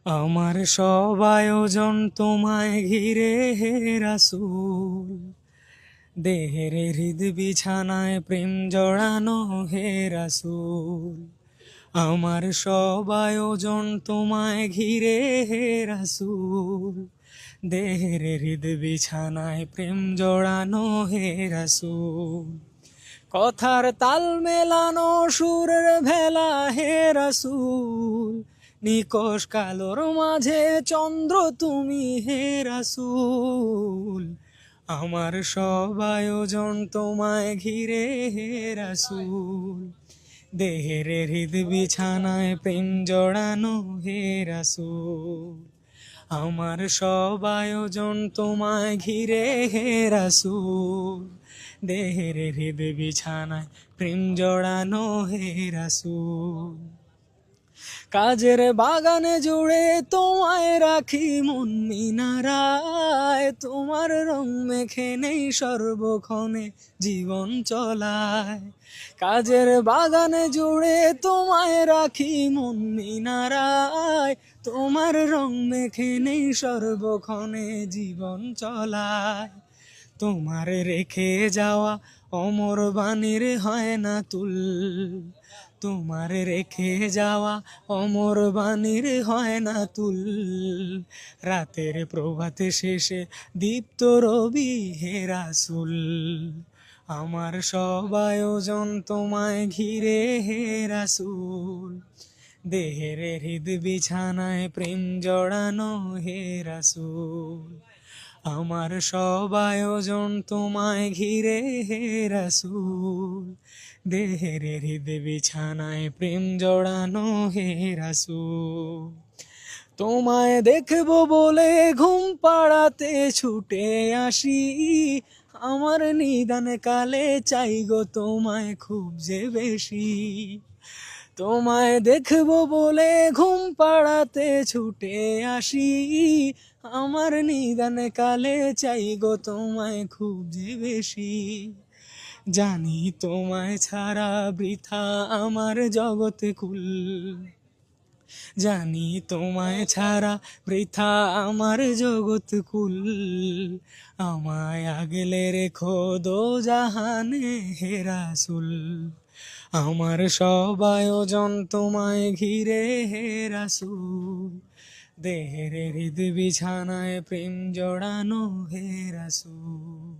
আমার সব আয়োজন তোমায় ঘিরে হে রাসূল, দেহের হৃদ বিছানায় প্রেম জড়ানো হে রাসূল। আমার সব আয়োজন তোমায় ঘিরে হে রাসূল, দেহের হৃদ বিছানায় প্রেম জড়ানো হে রাসূল। কথার তাল মেলানো সুরের ভেলা হে রাসূল, নিকশ কালোর মাঝে চন্দ্র তুমি হে রাসূল। আমার সব আয়োজন তোমায় ঘিরে হে রাসূল, দেহের হৃদ বিছানায় প্রেম জড়ানো হে রাসূল। আমার সব আয়োজন তোমায় ঘিরে হে রাসূল, দেহের হৃদ বিছানায় প্রেম জড়ানো হে রাসূল। কাজের বাগানে জুড়ে তোমায় রাখি মন মিনারায়, তোমার রং মেখে নেই সর্বক্ষণে জীবন চলায়। কাজের বাগানে জুড়ে তোমায় রাখি মন মিনারায়, তোমার রং মেখে নেই সর্বক্ষণে জীবন চলায়। তোমার রেখে যাওয়া অমর বাণীর হয় না তুল, তোমার রেখে যাওয়া অমর বাণীর হয় না তুল। রাতের প্রভাত শেষে দীপ্ত রবি হে রাসূল, আমার সব আয়োজন তোমায় ঘিরে হে রাসূল, দেহের হৃদ বিছানায় প্রেম জড়ানো হে রাসূল। আমার সব আয়োজন তোমায় ঘিরে হে রাসূল, দেহের হৃদ বিছানায় প্রেম জড়ানো হে রাসূল। তোমায় দেখবো বলে ঘুম পাড়াতে ছুটে আসি, আমার নিদান কালে চাই গো তোমায় খুব যে বেশি। তোমায় দেখবো বলে ঘুম পাড়াতে ছুটে আসি, আমার নিদান কালে চাই গো তোমায় খুব যে বেশি। জানি তোমায় ছাড়া বৃথা আমার জগৎ কুল, জানি তোমায় ছাড়া বৃথা আমার জগৎ কুল। আমায় আগলে রেখো দোজাহানে হে রাসূল, আমার সব আয়োজন তোমায় ঘিরে হে রাসূল, দেহের হৃদ বিছানায় প্রেম জড়ানো হে রাসূল।